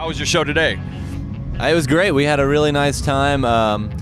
How was your show today? It was great. We had a really nice time.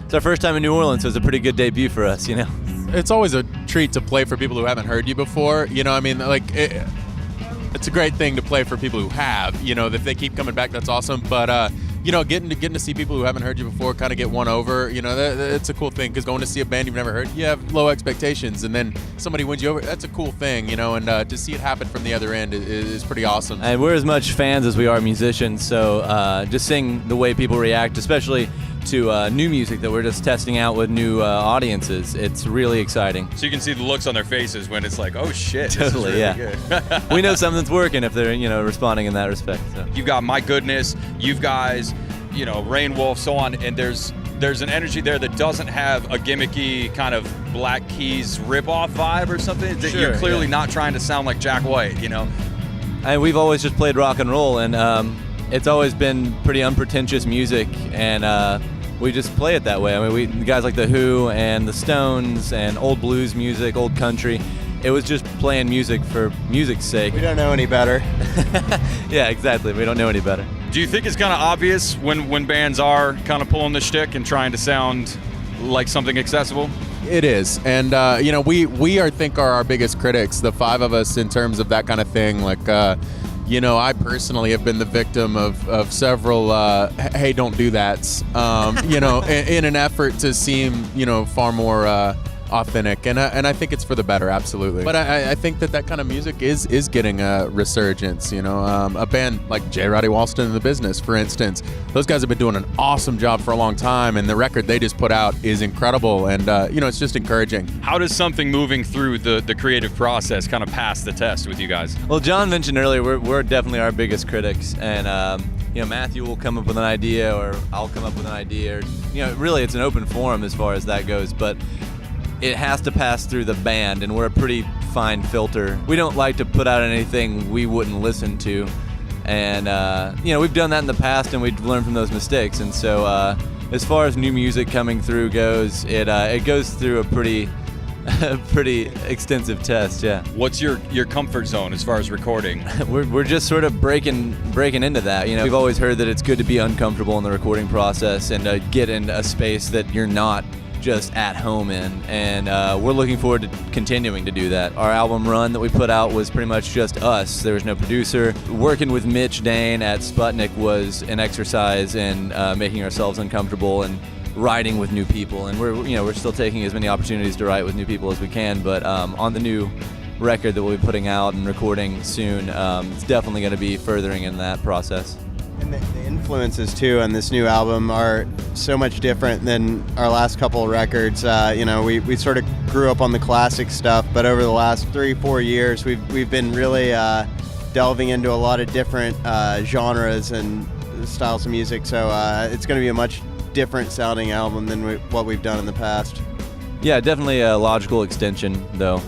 It's our first time in New Orleans, so it was a pretty good debut for us, you know. It's always a treat to play for people who haven't heard you before. You know, I mean, like, it's a great thing to play for people who have. You know, if they keep coming back, that's awesome. But you know, getting to see people who haven't heard you before kind of get won over. You know, it's a cool thing, because going to see a band you've never heard, you have low expectations, and then somebody wins you over. That's a cool thing, you know. And to see it happen from the other end is pretty awesome. And we're as much fans as we are musicians, so just seeing the way people react, especially to new music that we're just testing out with new audiences, it's really exciting. So you can see the looks on their faces when it's like, oh shit, totally, this is really yeah. good. We know something's working if they're, you know, responding in that respect. So. You've got My Goodness, you've guys, you know, Reignwolf, so on, and there's an energy there that doesn't have a gimmicky kind of Black Keys rip-off vibe or something. That sure, you're clearly yeah. not trying to sound like Jack White, you know. And we've always just played rock and roll, and it's always been pretty unpretentious music, and we just play it that way. I mean, guys like The Who and the Stones and old blues music, old country. It was just playing music for music's sake. We don't know any better. Yeah, exactly. We don't know any better. Do you think it's kind of obvious when bands are kind of pulling the shtick and trying to sound like something accessible? It is, and you know, we are our biggest critics, the five of us, in terms of that kind of thing. Like, you know, I personally have been the victim of several hey, don't do that, you know, in an effort to seem, you know, far more authentic, and I think it's for the better, absolutely. But I think that kind of music is getting a resurgence. You know, a band like J. Roddy Walston and the Business, for instance, those guys have been doing an awesome job for a long time, and the record they just put out is incredible, and you know, it's just encouraging. How does something moving through the creative process kind of pass the test with you guys? Well, John mentioned earlier, we're definitely our biggest critics, and you know, Matthew will come up with an idea, or I'll come up with an idea, or, you know, really it's an open forum as far as that goes, but it has to pass through the band, and we're a pretty fine filter. We don't like to put out anything we wouldn't listen to, and you know, we've done that in the past, and we've learned from those mistakes. And so, as far as new music coming through goes, it goes through a pretty extensive test. Yeah. What's your comfort zone as far as recording? We're just sort of breaking into that. You know, we've always heard that it's good to be uncomfortable in the recording process and get in a space that you're not just at home in, and we're looking forward to continuing to do that. Our album run that we put out was pretty much just us. There was no producer. Working with Mitch Dane at Sputnik was an exercise in making ourselves uncomfortable and writing with new people, and we're still taking as many opportunities to write with new people as we can, but on the new record that we'll be putting out and recording soon, it's definitely going to be furthering in that process. And the influences too on this new album are so much different than our last couple of records. You know, we sort of grew up on the classic stuff, but over the last 3-4 years, we've been really delving into a lot of different genres and styles of music. So it's going to be a much different sounding album than what we've done in the past. Yeah, definitely a logical extension, though.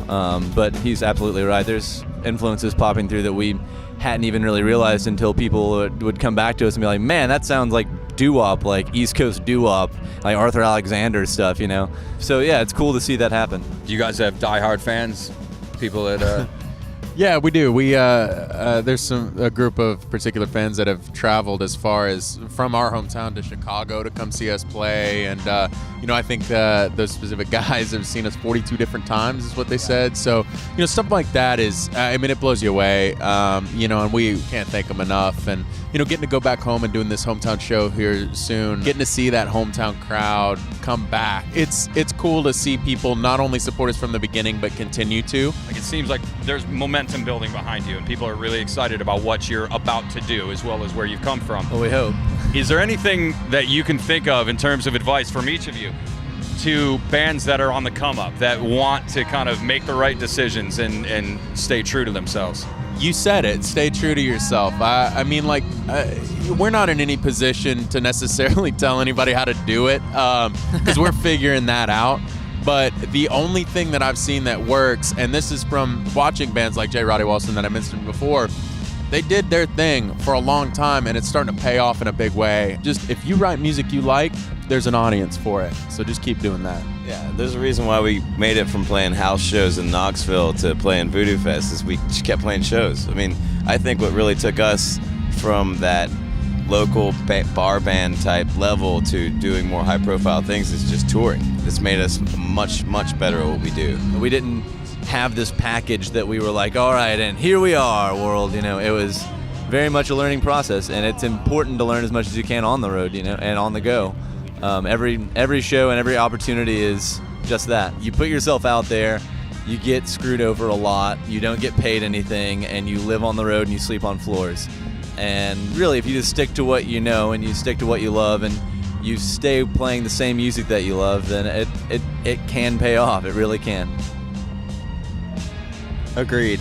But he's absolutely right. There's influences popping through that we hadn't even really realized until people would come back to us and be like, man, that sounds like doo-wop, like East Coast doo-wop, like Arthur Alexander stuff, you know? So yeah, it's cool to see that happen. Do you guys have diehard fans? People that... Yeah, we do. We there's a group of particular fans that have traveled as far as from our hometown to Chicago to come see us play, and you know, I think those specific guys have seen us 42 different times, is what they said. So, you know, stuff like that is, I mean, it blows you away. You know, and we can't thank them enough. And you know, getting to go back home and doing this hometown show here soon, getting to see that hometown crowd come back. It's cool to see people not only support us from the beginning, but continue to. Like, it seems like there's momentum building behind you, and people are really excited about what you're about to do, as well as where you've come from. Well, we hope. Is there anything that you can think of in terms of advice from each of you to bands that are on the come up, that want to kind of make the right decisions and stay true to themselves? You said it. Stay true to yourself. I mean, like, we're not in any position to necessarily tell anybody how to do it, because we're figuring that out. But the only thing that I've seen that works, and this is from watching bands like J. Roddy Walston that I mentioned before, they did their thing for a long time, and it's starting to pay off in a big way. Just, if you write music you like, there's an audience for it. So just keep doing that. Yeah, there's a reason why we made it from playing house shows in Knoxville to playing Voodoo Fest, is we just kept playing shows. I mean, I think what really took us from that local bar band type level to doing more high profile things is just touring. It's made us much better at what we do. We didn't have this package that we were like, all right, and here we are, world. You know, it was very much a learning process, and it's important to learn as much as you can on the road, you know, and on the go. Every show and every opportunity is just that. You put yourself out there, you get screwed over a lot, you don't get paid anything, and you live on the road and you sleep on floors. And really, if you just stick to what you know and you stick to what you love and you stay playing the same music that you love, then it can pay off. It really can. Agreed.